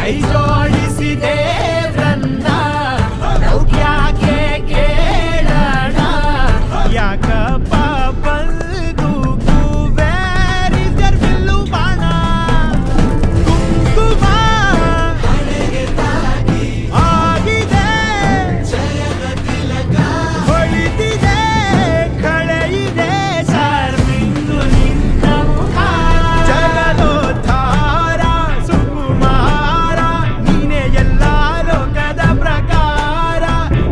ಕೈ ಜೋಡಿಸಿದೆ ವೃಂದ ನಾವು ಯಾಕೆ ಕೇಳೋಣ ಯಾಕಪ್ಪ ಬಂದು ಬೇರಿದ್ದರು ಬಿಲ್ಲು ಬಾಣ ಕುಂಕುಮ ಆಗಿದೆ ಹೊಳಿತಿದೆ ಕಳೆಯಿದೆ ಸರ್ಮಿಂದು ನಿನ್ನ ಮುಖ ಜಗದೋದ್ಧಾರ ಸುಕುಮಾರ ನೀನೆ ಎಲ್ಲ ಲೋಕದ ಪ್ರಕಾರ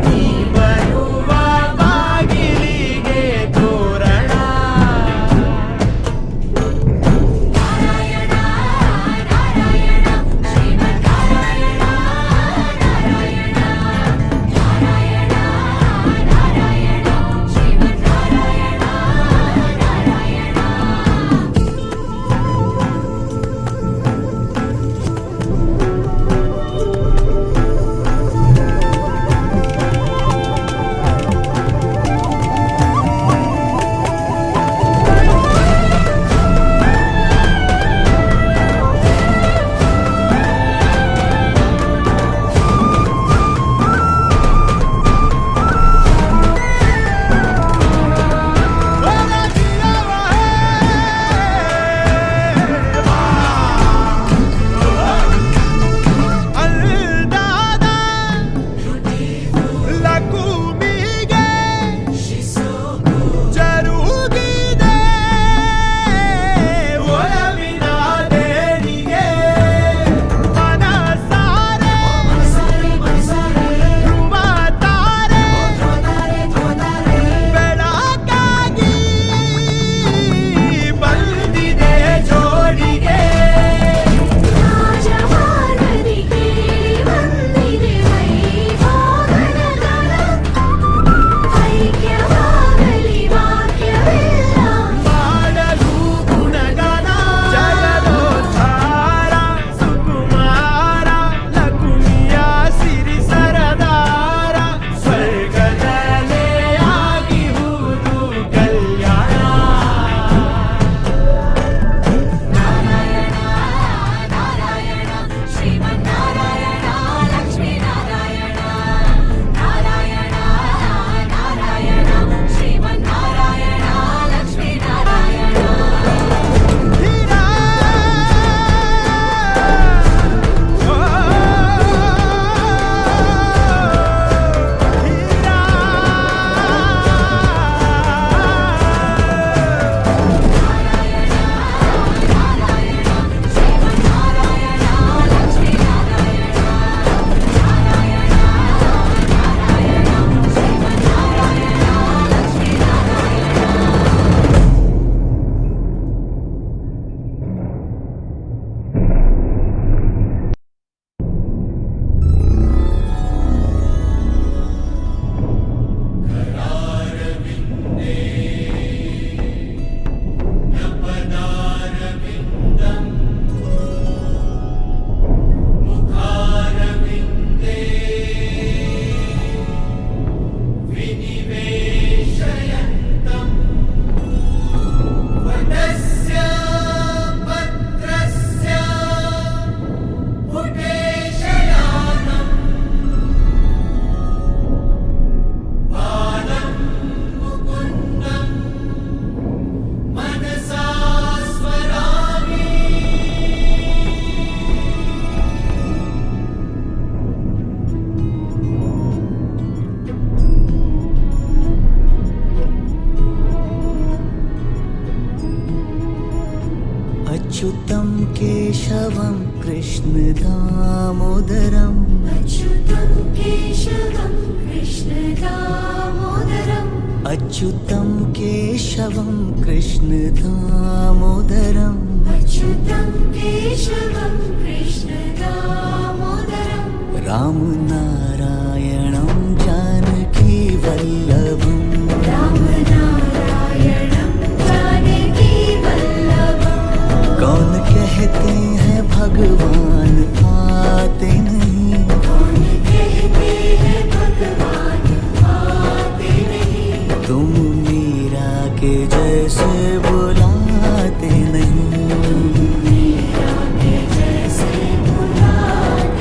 ನೀ ಬರುವ ಬಾಗಿಲಿಗೆ ತೋರಣ ನಾರಾಯಣ ನಾರಾಯಣ ಶ್ರೀಮನ್ನಾರಾಯಣ ನಾರಾಯಣ ನಾರಾಯಣ ನಾರಾಯಣ ಶ್ರೀಮನ್ನಾರಾಯಣ ನಾರಾಯಣ ಅಲ್ದಾದ ಲಕುಮಿಗೆ ಜರುಗಿದೆ ಒಲವಿನ ದೇಣಿಗೆ ಮನಸಾರೆ ಧ್ರುವ ತಾರೆ ಬೆಳಕಾಗಿ ಬಂದಿದೆ ಜೋಡಿಗೆ ರಾಜಮಾರ್ಗದಿಗೆ ಬಂದಿದೆ ವೈಭೋಗನಗರ ಐಕ್ಯವಾಗಲಿ ವಾಕ್ಯವೆಲ್ಲ ಮಾಡಲು ಗುಣಗಾನ ಜಗದೋದ್ಧಾರ ಸುಕುಮಾರ ಲಕುಮಿಯ ಸಿರಿ ಸರದಾರ ಸ್ವರ್ಗದಲ್ಲೇ ಆಗಿಹುದು ಕಲ್ಯಾಣ ನಾರಾಯಣ ನಾರಾಯಣ ಶ್ರೀಮನ್ನಾರಾಯಣ ಲಕ್ಷ್ಮೀನಾರಾಯಣ ನಾರಾಯಣ ನಾರಾಯಣ ಶ್ರೀಮನ್ನಾರಾಯಣ ಲಕ್ಷ್ಮೀನಾರಾಯಣ ಹೀರಾ अच्युतं केशवं कृष्णदामोदरम् अच्युतं केशवं कृष्णदामोदरम् अच्युतं केशवं कृष्णदामोदरम् अच्युतं केशवं कृष्णदामोदरम् रामनारायणं जानकीवल्लभम् रामनारायणं जानकीवल्लभम् कौन कहते हैं भगवान आते नहीं कौन कहते हैं भगवान आते नहीं तुम मीरा के जैसे बुलाते नहीं मीरा के जैसे बुलाते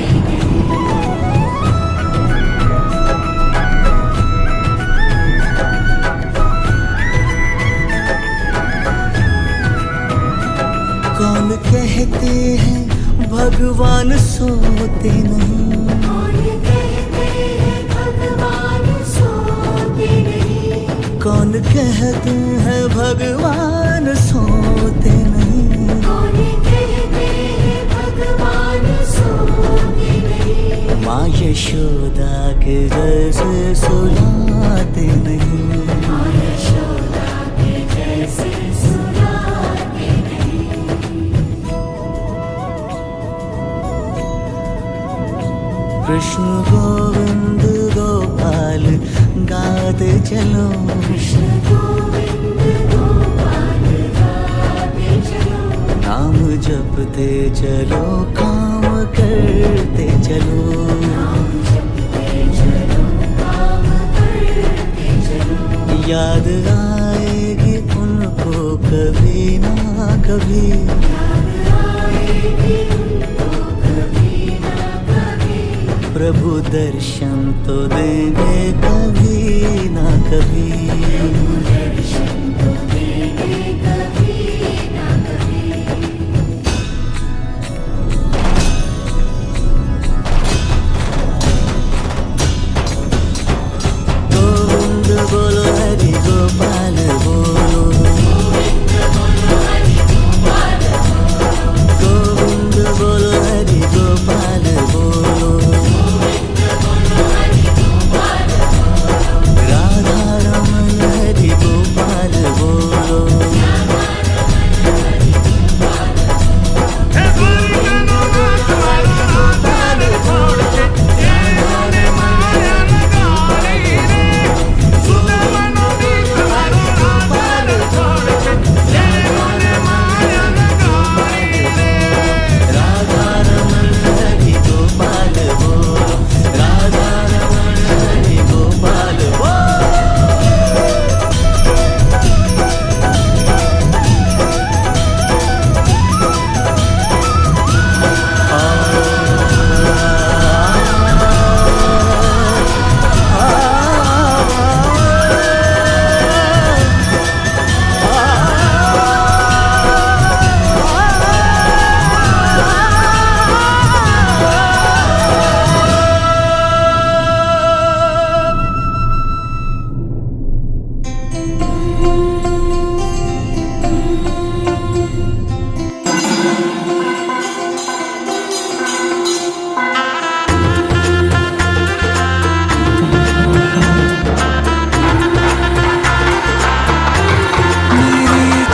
भगवान सोते नहीं। कौन कहते हैं भगवान सोते नहीं। कौन कहते हैं भगवान सोते नहीं। कौन कहते हैं भगवान सोते नहीं। माँ यशोदा के जैसे सुलाते नहीं। माँ यशोदा के जैसे सुलाते नहीं। कृष्ण गोविंद गोपाल गाते चलो। कृष्ण गोविंद गोपाल गाते चलो। नाम जपते चलो, काम करते चलो। नाम जपते चलो, काम करते चलो। याद आएगी उनको कभी ना कभी। याद आएगी उनको कभी ना कभी। प्रभु दर्शन तो देंगे कभी ना कभी। दर्शन तो देंगे कभी ना कभी। गोविंद बोलो हरि गोपाल बोलो। गोविंद बोलो हरि गोपाल बोलो। राधा रमन हरि गोपाल बोलो। राधा रमन हरि गोपाल बोलो। राधा रमन हरि गोपाल बोलो।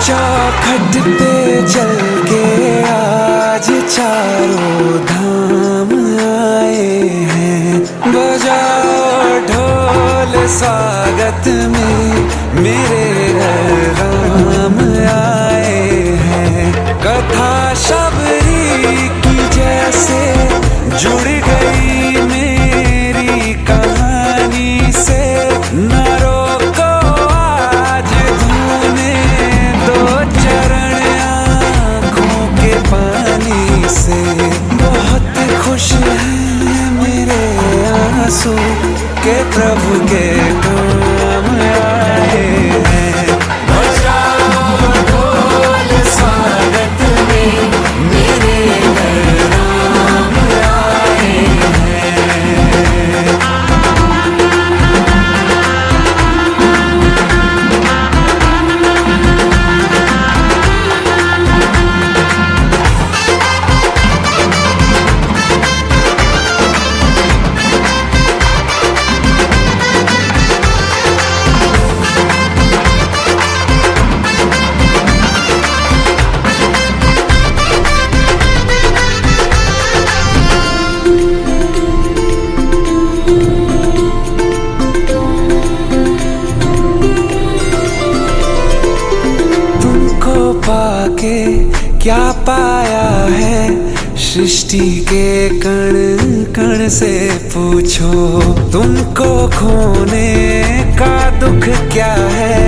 चौखट पे चल के आज चारों धाम आए हैं। बजाओ ढोल स्वागत में मेरे राम आए हैं। कथा शबरी की जैसे जुड़ गई मेरी कहानी से। न रोको आज धोने दो चरण आँखों के पानी से। बहुत खुश हैं मेरे आंसू के प्रभु के काम आए हैं। बजाओ ढोल स्वागत में मेरे राम आए हैं। पाके क्या पाया है सृष्टि के कण कण से पूछो। तुमको खोने का दुख क्या है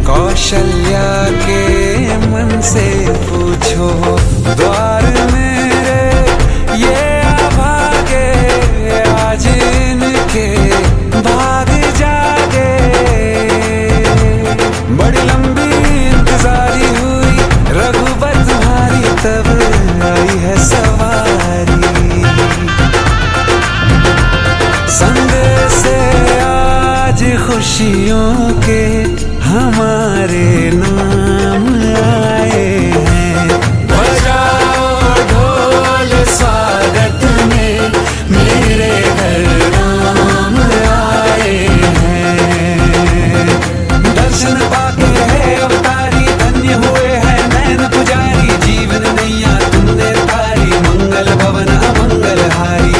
कौशल्या के मन से पूछो। द्वार मेरे ये अभागे आज इनके भाग जागे। बड़ी लंबी इंतजारी हुई रघुबर तुम्हारी, तब आई है सवारी। खुशियों के हमारे नाम आए हैं। बजाओ ढोल स्वागत में मेरे घर राम आए हैं। दर्शन पाके है अवतारी, धन्य हुए हैं नैन पुजारी। जीवन नैया तुमने तारी, मंगल भवन अमंगल हारी।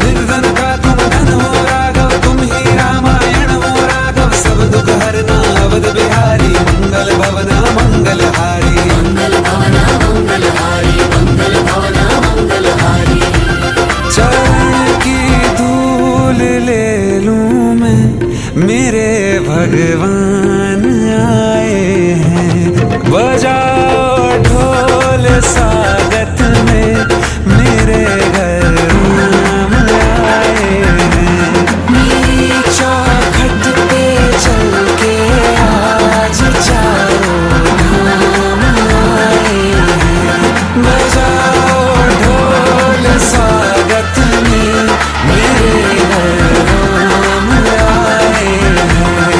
निर्धन का तुम धन हो राघव, तुम ही रामायण हो राघव। सब दुख हरना अवध बिहारी, मंगल भवन अमंगल हारी। चरण की धूल ले लूं मैं, मेरे भगवान आए हैं। बजाओ ढोल स्वागत में मेरे घर राम आए हैं। मेरी चौखट पे चल के आज चारों धाम आए हैं। बजाओ ढोल स्वागत में मेरे घर राम आए हैं।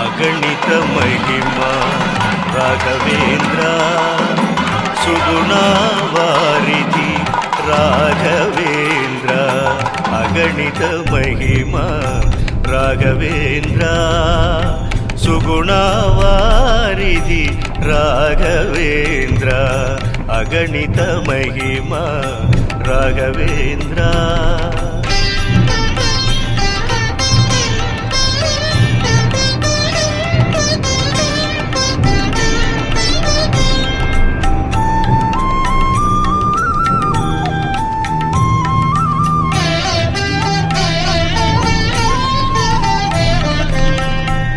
अगणित महिमा राघवेंद्र सुगुणावारिधि राघवेंद्र। अगणित महिमा राघवेंद्र सुगुणावारिधि राघवेंद्र। अगणित महिमा राघवेंद्र।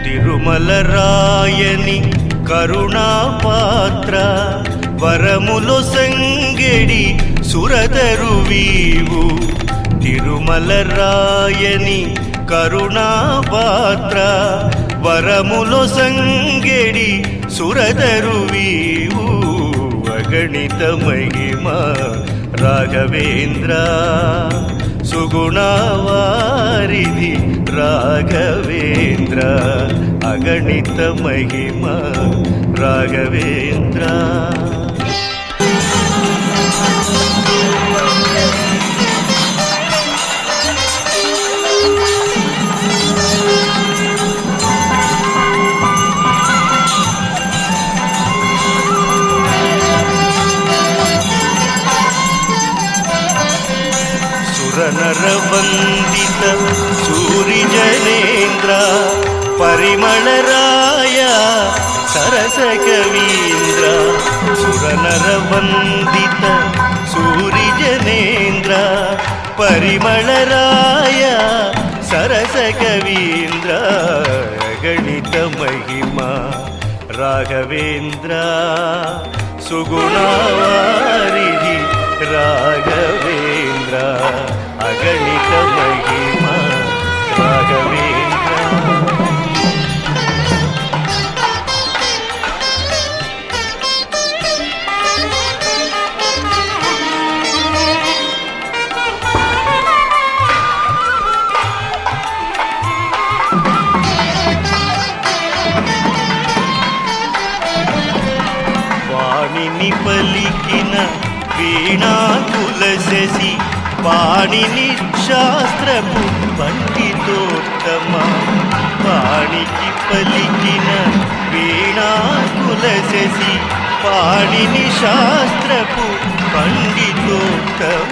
తిరుమలరాయని కరుణాపాత్ర, వరములో సంగెడి సురదరువీవు. తిరుమలరాయని కరుణాపాత్ర, వరములో సంగెడి సురదరువీవు. అగణిత మహిమా రాఘవేంద్ర సుగుణవారిధి రాఘవేంద్ర. అగణిత మహిమా రాఘవేంద్ర. ಸುರನರವಂದಿತ ಸೂರಿಜನೇಂದ್ರ, ಪರಿಮಳರಾಯ ಸರಸ ಕವೀಂದ್ರ. ಸುರನರವಂದಿತ ಸೂರಿಜನೇಂದ್ರ, ಪರಿಮಳರಾಯ ಸರಸ ಕವೀಂದ್ರ. ಗಣಿತ ಮಹಿಮಾ ರಾಘವೇಂದ್ರ ಸುಗುಣವಾರಿಧಿ ರಾಘವೇಂದ್ರ. ಅಗಣಿತ ಮಹಿಮಾ ರಾಘವೇಂದ್ರ. వాణిని పలికిన వీణా తులసి, పాణిని శాస్త్రపు పండితోత్తమ. పాణికి పలికిన వీణా తులసి, పాణిని శాస్త్రపు పండితోత్తమ.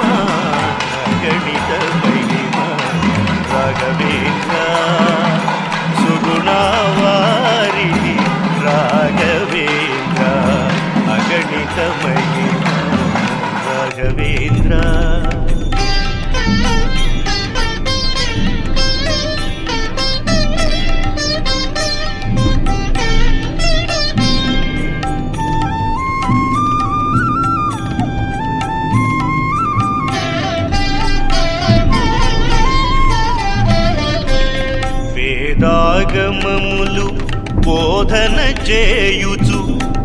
గణిత మహిమా రాఘవేంద్ర సుగుణవారిధి రాఘవేంద్ర. అగణిత మహిమా రాఘవేంద్ర. వేదాగమములు బోధన చేయుచు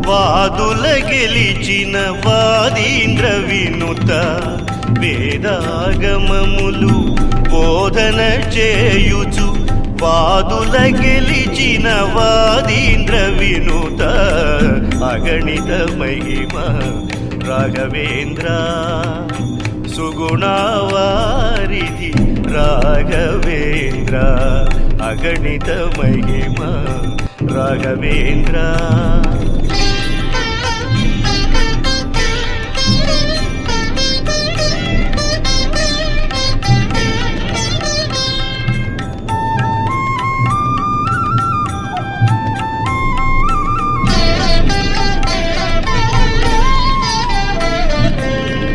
వాదుల గెలిచిన వాదీంద్ర వినుత వేదాగమములు బోధన చేయుచు వాదుల గెలిచిన వాదీంద్ర వినుత అగణిత మహిమ రాఘవేంద్ర సుగుణవారిధి రాఘవేంద్ర అగణిత మహిమ రాఘవేంద్ర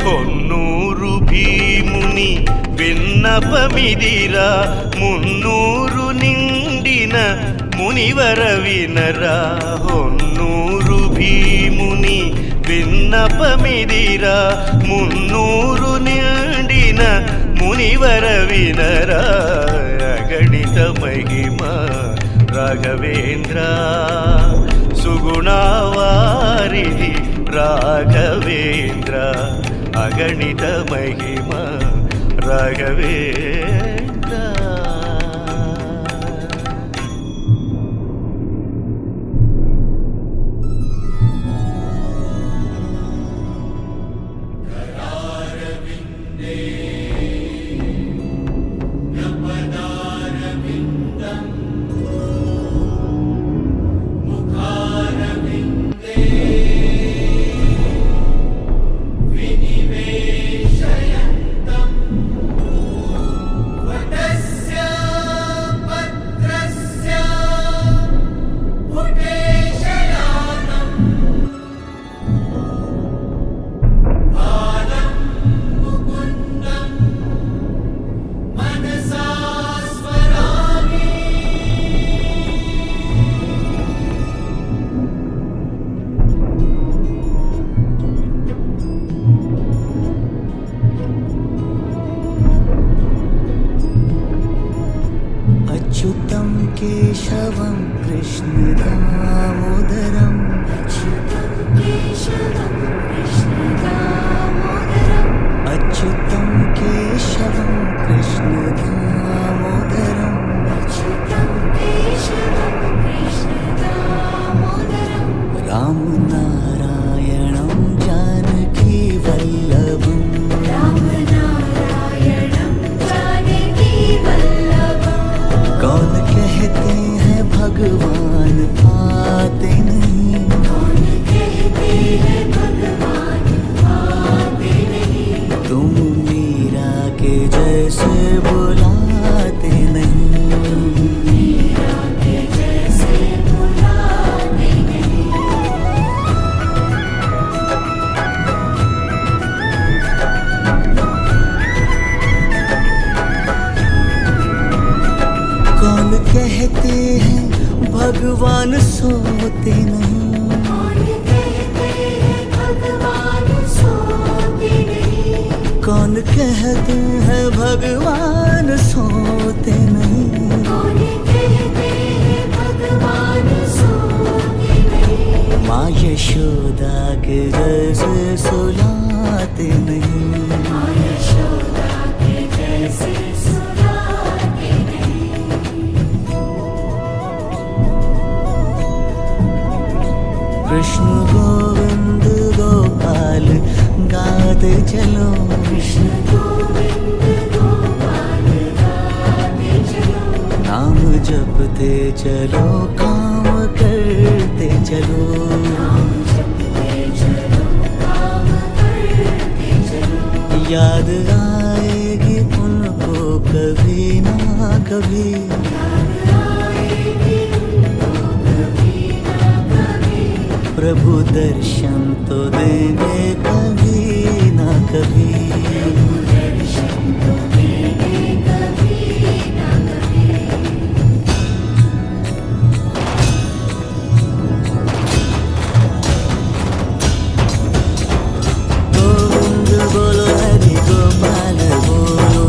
కొన్నూరు భీముని విన్నపమిదిరా మున్నూరు నిండిన మునివర వినరా హొన్నూరు భీముని విన్నపమిదిరా మున్నూరు నిండిన మునివర వినరా అగణిత మహిమ రాఘవేంద్ర సుగుణవారిధి రాఘవేంద్ర అగణిత మహిమ రాఘవేంద్ర अच्युतं केशवं कृष्णदामोदरम् केशवं कृष्णदामोदरम् अच्युतं केशवं कृष्णदामोदरम् अच्युतं केशवं कृष्णदामोदरम् रामनारायणं जानकीवल्लभम् रामनारायणं जानकीवल्लभम् कौन कहते हैं भगवान आते नहीं कौन कहते हैं भगवान आते नहीं तुम मीरा के जैसे बुलाते नहीं मीरा के जैसे बुलाते नहीं कौन कहते हैं भगवान सोते नहीं कौन कहते हैं भगवान सोते नहीं कौन कहते हैं भगवान सोते नहीं कौन कहते हैं भगवान सोते नहीं माँ यशोदा के जैसे सुलाते नहीं माँ यशोदा के जैसे सुलाते नहीं कृष्ण गोविंद गोपाल गाते चलो कृष्ण गोविंद गोपाल गाते चलो नाम जपते चलो काम करते चलो नाम जपते चलो काम करते चलो याद आएगी उनको कभी ना कभी याद आएगी उनको कभी ना कभी प्रभु दर्शन तो देंगे कभी ना कभी दर्शन तो देंगे कभी ना कभी गोविंद बोलो हरि गोपाल बोलो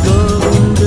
गोविंद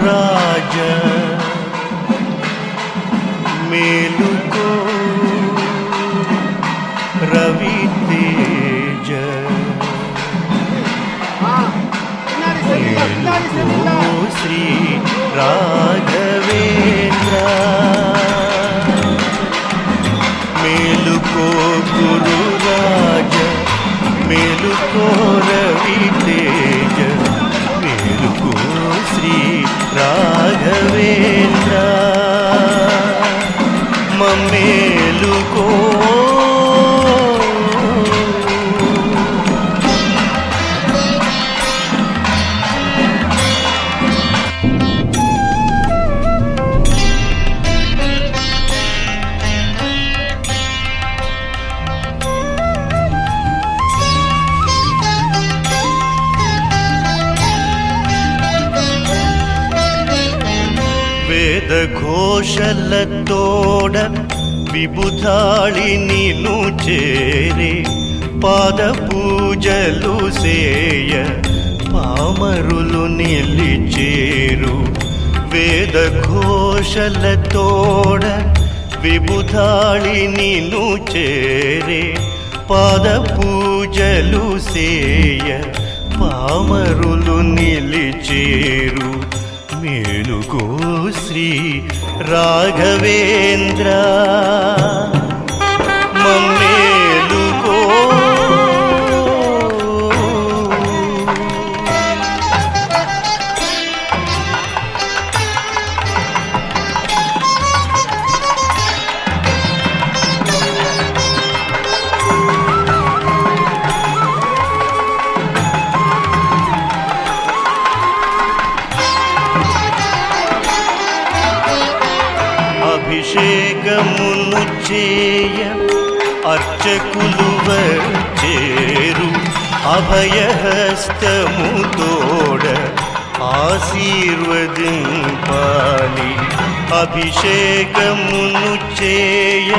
రాజ మేలుకో రవి తేజ మేలుకో శ్రీ రాఘవేంద్ర మేలుకో గురు రాజ మేలుకో రవి తేజ మేలుకో శ్రీ రాఘవేంద్ర మమ్మేలుకో ఘోషలతోడ విబుధాళి నిను చేరే పాద పూజలు సేయ పామరులు నిలిచేరు వేద ఘోషలతోడ విబుధాళి నిను చేరే పాద పూజలు సేయ పామరులు నిలిచేరు మేలుకో శ్రీ రాఘవేంద్ర మమ్మేలుకో అభిషేకమును చేయ అర్చకులు వచ్చేరు అభయహస్తము తోడ ఆశీర్వదింపాలి అభిషేకమును చేయ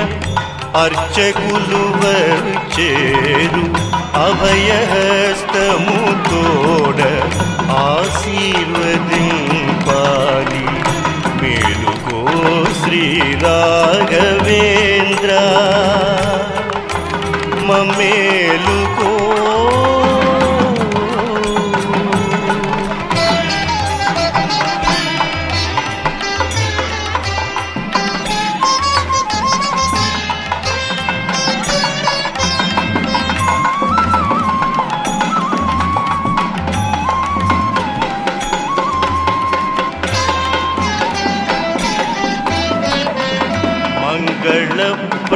అర్చకులు వచ్చేరు అభయహస్తము తోడ ఆశీర్వదింపాలి మేలుకో శ్రీ రాఘవేంద్ర మమ్మేలుకో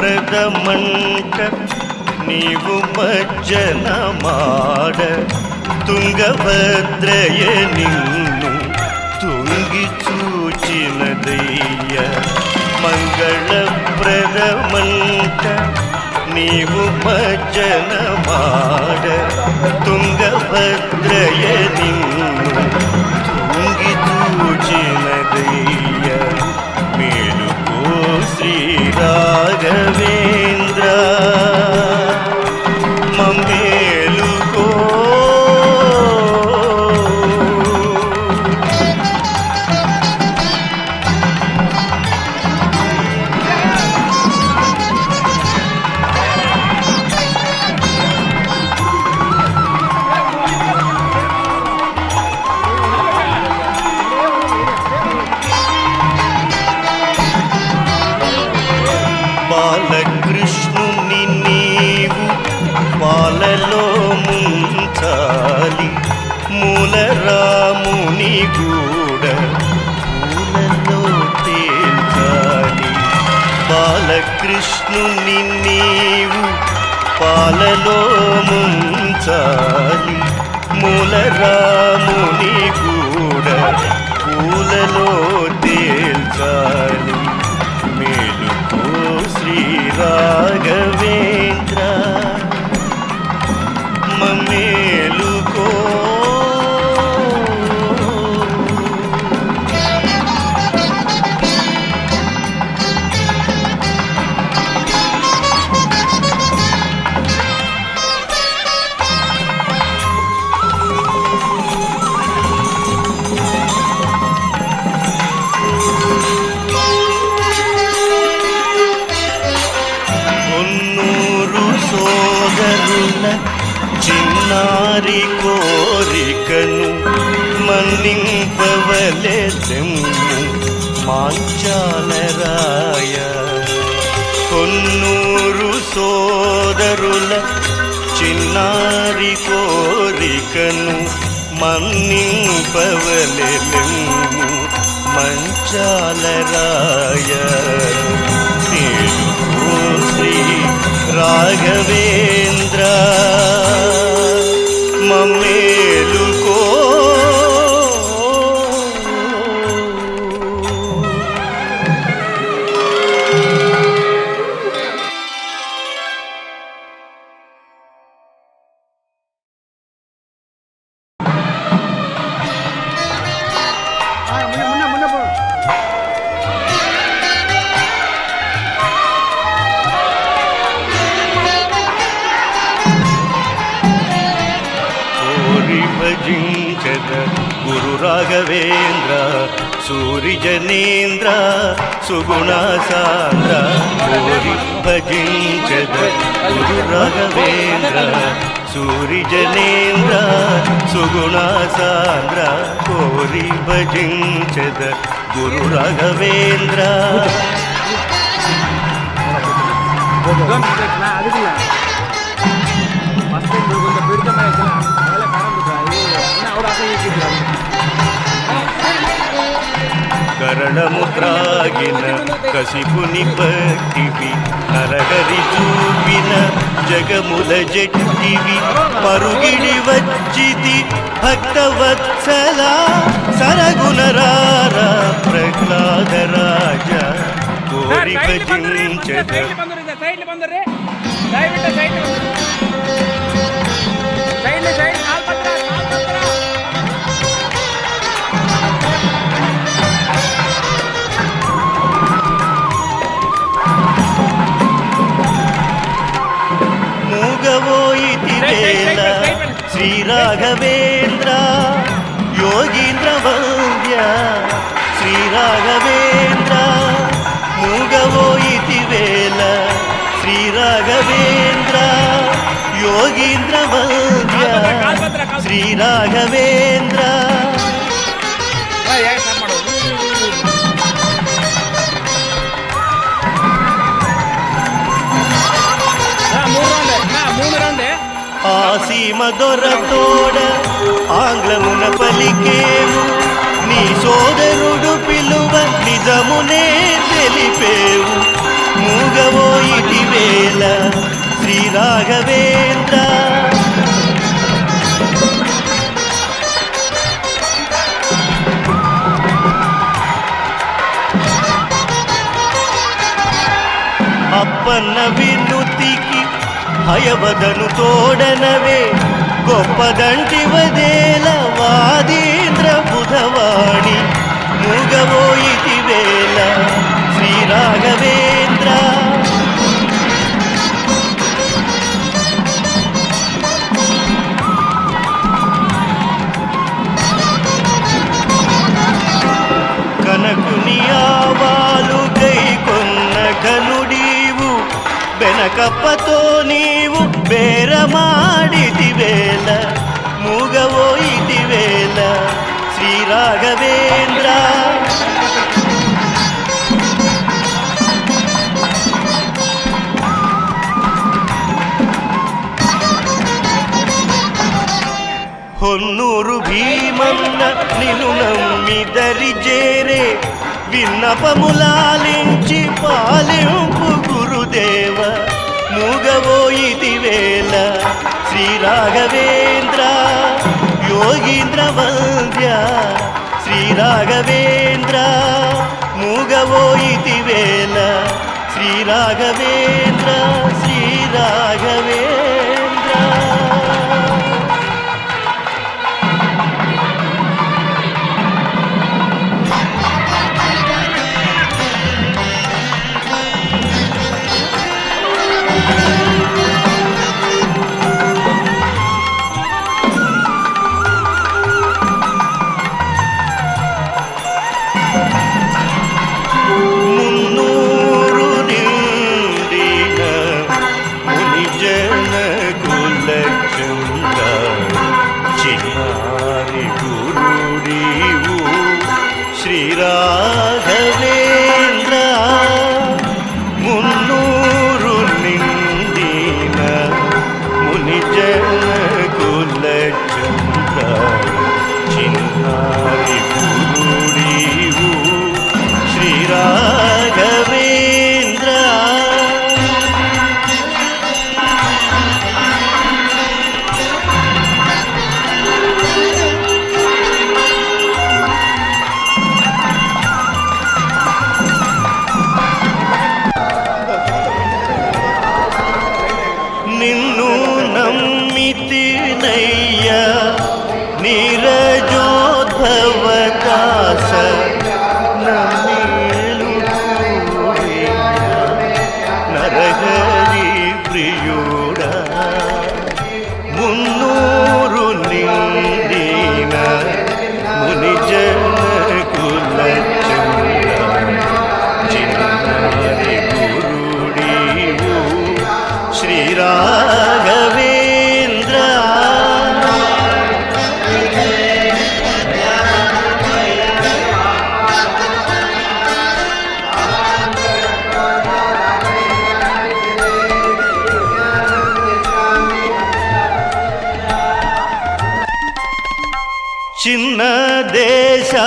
మంగళప్రదమంట నీవు మజ్జన మాడ తుంగభద్రయ నిన్ను తుంగి చూచినదయ్య మంగళప్రదమంట నీవు మజ్జన మాడ తుంగభద్రయ నిన్ను తుంగి చూచినదయ్య మేలుకో శ్రీ రాఘవేంద్ర మమ్మేలుకో బాలకృష్ణుని నీవు పాలలో ముంచాలి మూలరాముని గూడ పూలలో తేల్చాలి బాలకృష్ణుని నీవు పాలలో ముంచాలి మూలరాముని గూడ పూలలో తేల్చాలి మేలుకో శ్రీ రాఘవేంద్ర మమ్మేలుకో చిన్నారి కోరికను మన్నింపవలెదెమ్ము మాంచాలరాయ. కొన్నూరు సోదరుల చిన్నారి కోరికను మన్నింపవలెదెమ్ము మంచాలరాయ. మేలుకో శ్రీ రాఘవేంద్ర మమ్మేలుకో. భజించద గురు రాఘవేంద్ర సూరిజనేంద్ర సుగుణ సాంద్ర. కోరి భజించద గురు రాఘవేంద్ర సూరిజనేంద్ర సుగుణ సాంద్ర. కోరి భజించద గురు రాఘవేంద్ర. కరణము త్రాగిన కసిపుని పట్టివి నరహరి చూపిన జగముల జట్టివి. పరుగిడి వచ్చితి భక్తవత్సల సరగుణరార ప్రహ్లాద రాజ. కోరి భజించద మూగవోయితి వేళ శ్రీ రాఘవేంద్ర యోగీంద్ర వంద్య. శ్రీ రాఘవేంద్ర మూగవోయితి వేళ శ్రీ రాఘవేంద్ర యోగీంద్ర వంద్య. శ్రీ రాఘవేంద్ర ఆసీమ దొరతోడ ఆంగ్లమున పలికేవు. నీ సోదరుడు పిలువ నిజమునే తెలిపేవు. మూగవోయిటి వేళ శ్రీ రాఘవేంద్ర. అప్పన్న వినుతికి హయవదను తోడనవే గొప్పదంటివదేల వాదీంద్ర బుధవాణి. మూగవోయితి వేళ శ్రీ రాఘవేంద్ర. కనకుని ఆవాలు గైకొన్న ఘనుడీవు బెనకప్పతో నీవు బేరమాడితి వేళ. మూగవోయితి వేళ శ్రీ రాఘవేంద్ర. ಹೊನ್ನೂರು ಭೀಮನ್ನ నిన్ను నమ్మి దరిజేరే. విన్నపములాలించి పాలింపు గురుదేవ. మూగవోయితి వేళ శ్రీ రాఘవేంద్ర యోగీంద్ర వంద్య. శ్రీ రాఘవేంద్ర మూగవోయితి వేళ శ్రీ రాఘవేంద్ర. శ్రీ రాఘవేంద్ర మున్నూరు నిండిన ಶ್ರೀರಾಘವೇಂದ್ರ ಮುನ್ನೂರು ನಿಂದಿನ ಮುನಿಜನ ಕುಲ ಚಂದ್ರ ಚಿನ್ನಾರಿ ಗುರುಡಿವು ಶ್ರೀರಾಘವೇಂದ್ರ ನಿನ್ನು ನಮ್ಮಿತಿನಯ್ಯ ನೀರಜೋದ್ಭವ ದಾಸ ನಮ್ಮೇಲು ನರಹರಿ ಪ್ರಿಯೋಡ ಮುನ್ನೂರು ನಿಂದಿನ ಮುನಿಜನ ಕುಲ ಚಂದ್ರ ಚಿನ್ನಾರಿ ಗುರುಡಿವು ಶ್ರೀರಾಘವೇಂದ್ರ చిన్న దేశాయికి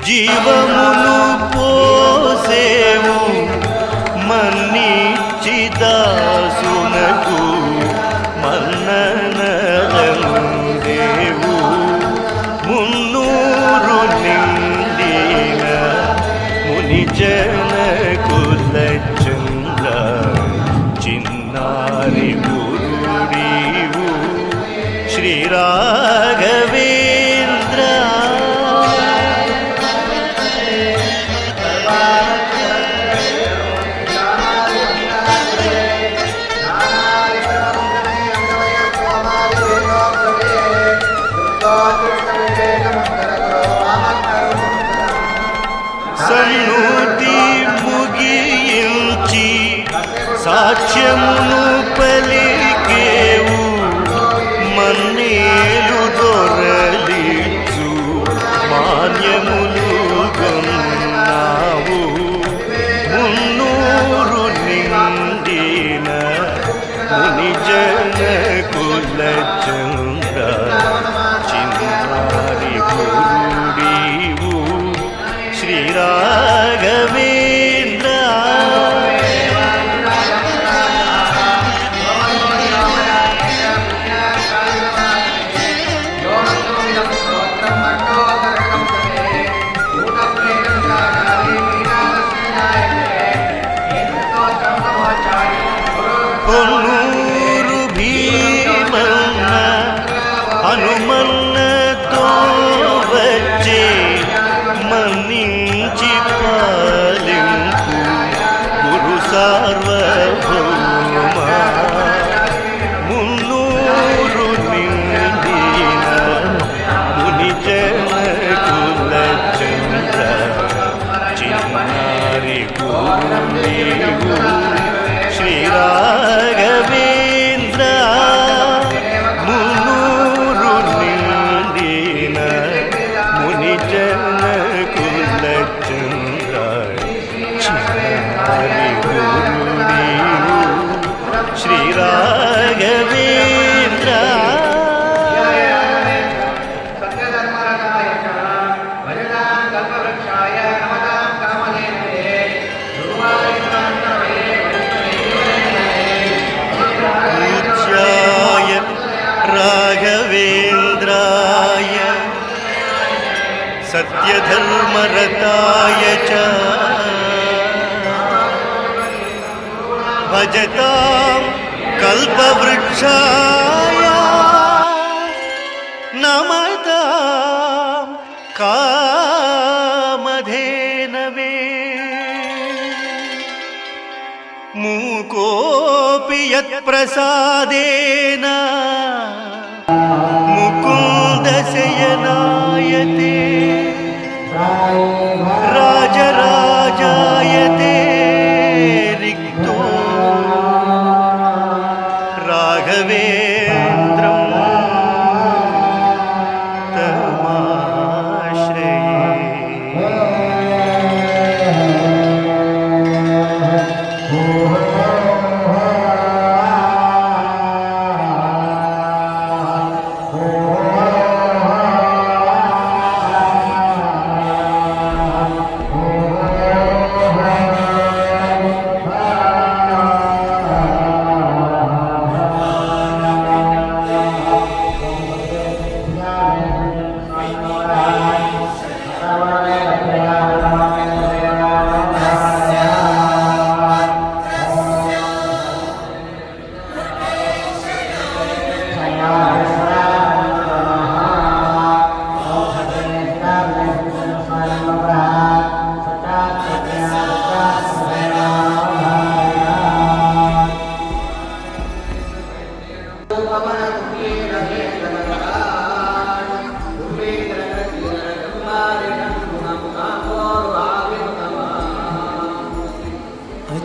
జీవమును పోసేవు మన్నిచ్చిదాసునకు మన్ననలందేవు మున్నూరు నిందిన మునిజన కుల చంద్ర చిన్నారి గురుడివు శ్రీరాఘవేంద్ర సన్నుతి ముగించి సాక్ష్యమును పలికేవు మన్నేలు దొరలిచు మాన్యములు గొన్నావు మున్నూరు నిండిన మునిజన కుల చంద్ర చిన్నారి గురుడివు శ్రీరాఘవేంద్ర పొన్నూరు భీమన్న హనుమన్నతో వచ్చే మన్నించి పాలింపు గురు సార్వభౌమ మున్నూరు నిండిన మునిజన కుల చంద్ర చిన్నారి గురుడివు శ్రీరాఘవేంద్ర మున్నూరు నిండిన మునిజన కుల చంద్ర చిన్నారి గురుడివు శ్రీరాఘవేంద్ర पूज्याय राघवेन्द्राय सत्यधर्मरताय च भजतां कल्पवृक्षाय नमतां कामधेनवे मूकोऽपि यत्प्रसादेन मुकुन्दशयनायते राजराजायते रिक्तो राघवेन्द्रं तमाश्रये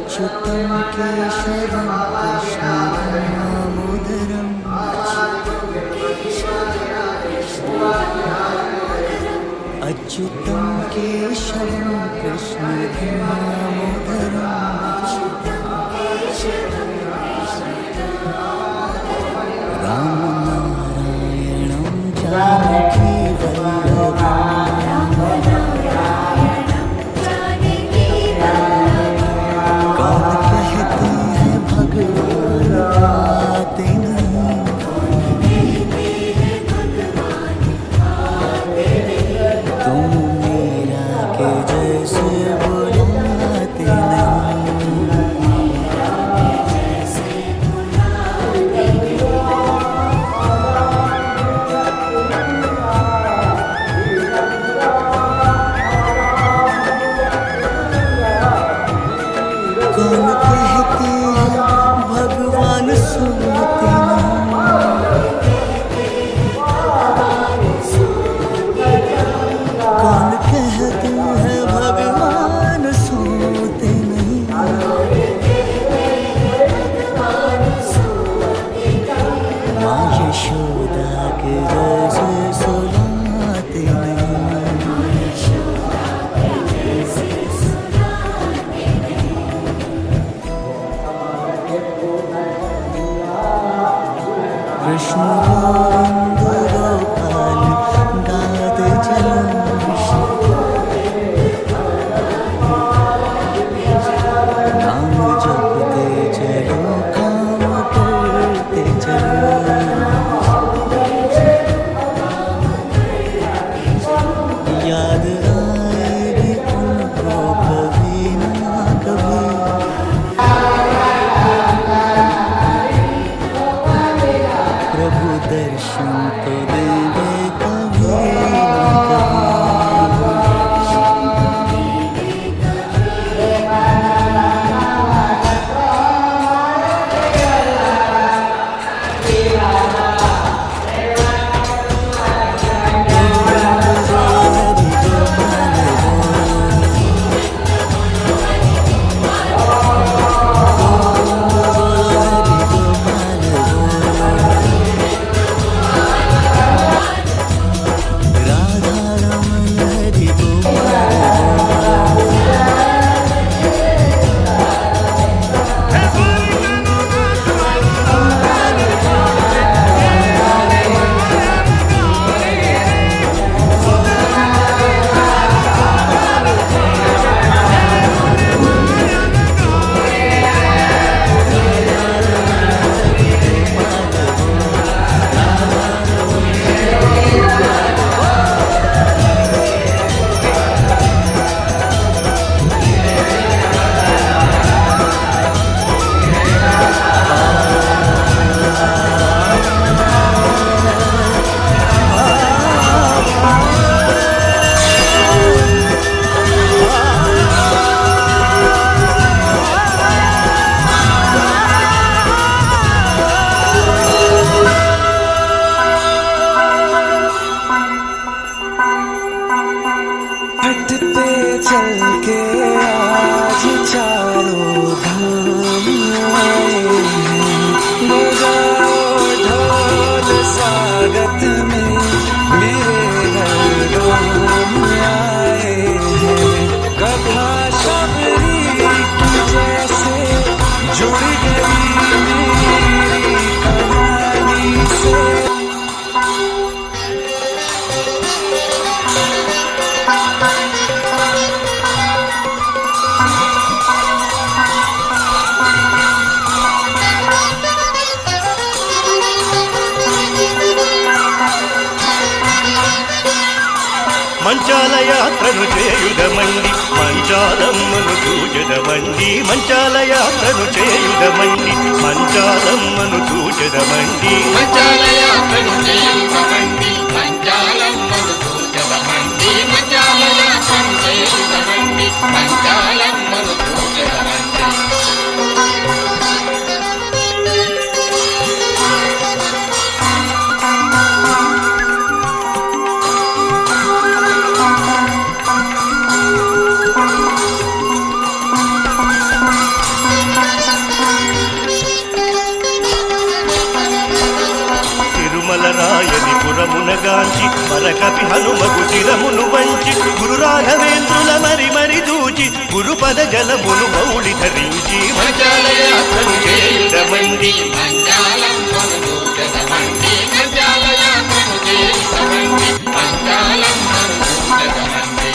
अच्युतं केशवं कृष्णं दामोदरम् अच्युतं केशवं कृष्णं दामोदरम् रामनारायणं जानकी वल्लभम् कौन कहते हैं भगवान आते नहीं तुम मेरा के जैसे बुलाते नहीं कौन कहते हैं भगवान सुनते नहीं कौन कहते हैं भगवान सुनते नहीं माँ यशोदा के जैसे सुलाते नहीं कृष्ण गोविंद गोपाल गाते चलो नाम जपते चलो काम करते चलो याद आएगी उनको कभी ना कभी प्रभु दर्शन तो देंगे कभी ना घाट पे चल के आज चारों धाम आए हैं बजाओ ढोल स्वागत में मेरे घर गाम आए हैं कथा शबरी की जैसे जुड़ गई मेरी कहानी से మంచాల యాత్రను చేయుదమండి మంచాలమ్మను చూచెదమండి మంచాల యాత్రను చేయుదమండి మంచాలమ్మను చూచెదమండి మంచాలయాత్రను చేయుదమండి మంచాలమ్మను చూచెదమండి మంచాలయాత్రను చేయుదమండి మంచాలమ్మను చూచెదమండి రాయని పురమునగాంచి పరకపి హనుమకు శిరమును వంచి గురు రాఘవేంద్రుల మరి మరి దూచి గురుపద జలమును మౌళి ధరించి మంచాలయాత్రను చేయుదమండి మంచాలమ్మను చూచెదమండి మంచాలయాత్రను చేయుదమండి మంచాలమ్మను చూచెదమండి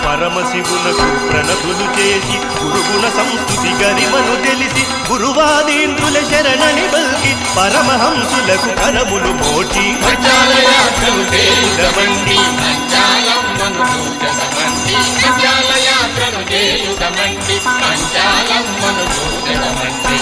పరమశివునకు ప్రణతులు చేసి గురుగుణ సంస్కృతి గరిమను తెలిసి గురువాదీంద్రుల శరణని బల్కి పరమహంసులకు కరములు మోచి మంచాలయాత్రను చేయుదమండి మంచాలమ్మను చూచెదమండి మంచాలయాత్రను చేయుదమండి మంచాలమ్మను చూచెదమండి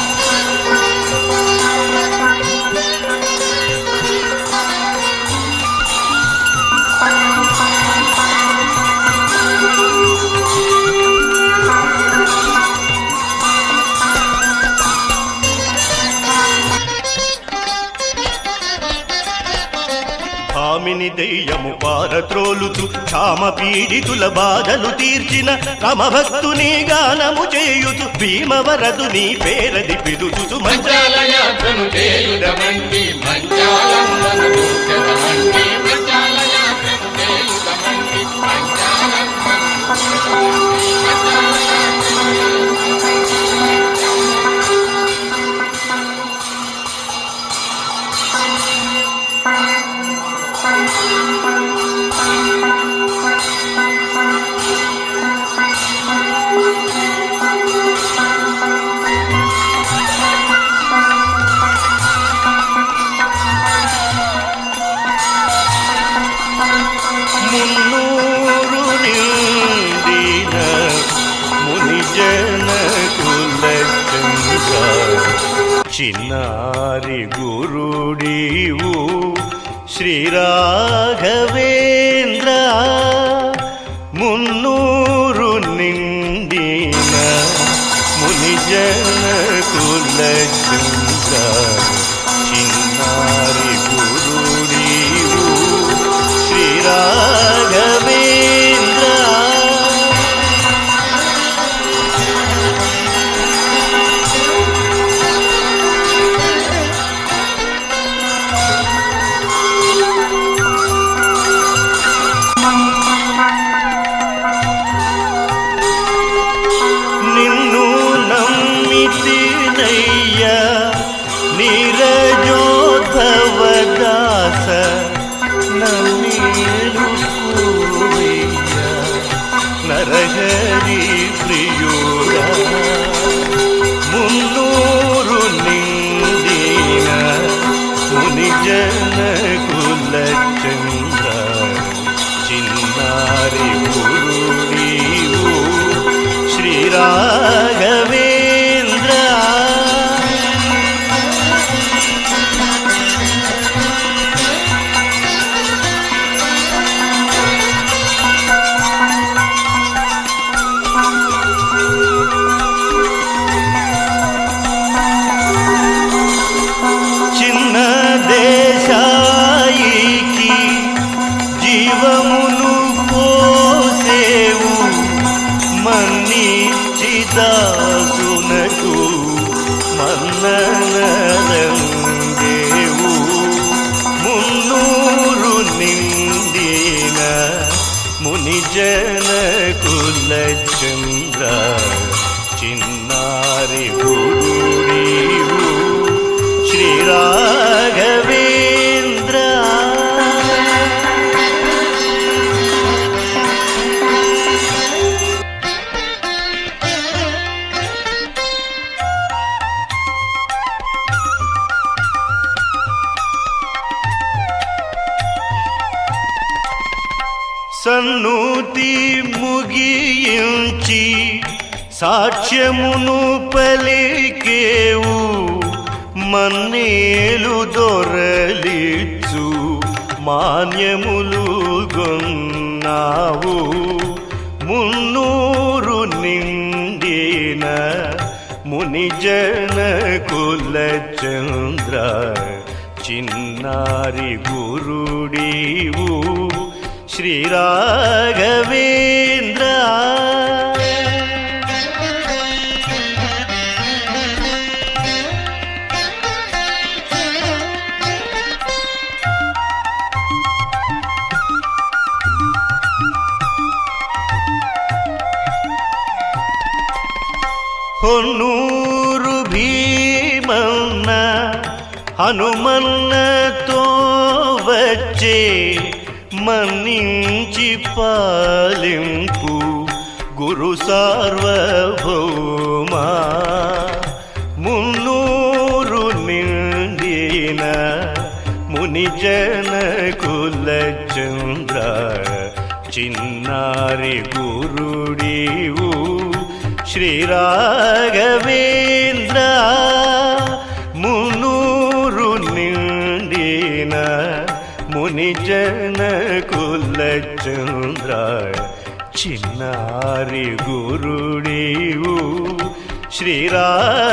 భామిని దెయ్యము పారత్రోలుతు క్షామ పీడితుల బాధలు తీర్చిన రమభక్తుని గానము చేయుచు భీమవరదుని పేరది పిలుచుచు మంచాలయాత్రను చేయుదమండి మంచాలమ్మను చూచెదమండి మంచాలయాత్రను చేయుదమండి మంచాలమ్మను మున్నూరు నిండిన మునిజన కులచంద్ర చిన్నారి గురుడీవు శ్రీరాఘవేంద్ర మున్నూరు నిండిన మునిజన కులచంద్ర చిన్నారి గురుడీవు శ్రీరాఘవేంద్ర నిన్ను నమ్మితినయ్యా నీరజోద్భవదాస నన్నేలుకోవయ్యా నరహరి ప్రియుడా మున్నూరు నిండిన మునిజన కులచంద్ర చిన్నారి గురుడీవు శ్రీరాఘవేంద్ర చిన్న దేశాయికి జీవమును పోసేవు మన్నిచిదాసునకు మన్ననరందేవు మున్నూరు నిండిన మునిజన కులచంద్ర చిన్నారి గురుడీవు శ్రీరాఘవ సన్నుతి ముగించి సాక్ష్యమును పలికేవు మన్నేలు దొరలిచ్చు మాన్యములు గొన్నావు మున్నూరు నిండిన మునిజన కుల చంద్ర చిన్నారి గురుడీవు శ్రీ రాఘవేంద్ర ಹೊನ್ನೂರು ಭೀಮನ್ನ హనుమన్నతో వచ్చే మన్నించి పాలింపు గురు సార్వభౌమా మున్నూరు నిండిన మునిజన కుల చంద్ర చిన్నారి గురుడీవు శ్రీ రాఘవేంద్ర మున్నూరు నిండిన మునిజన కుల చంద్ర చిన్నారి గురుడీవు శ్రీ రాఘవేంద్ర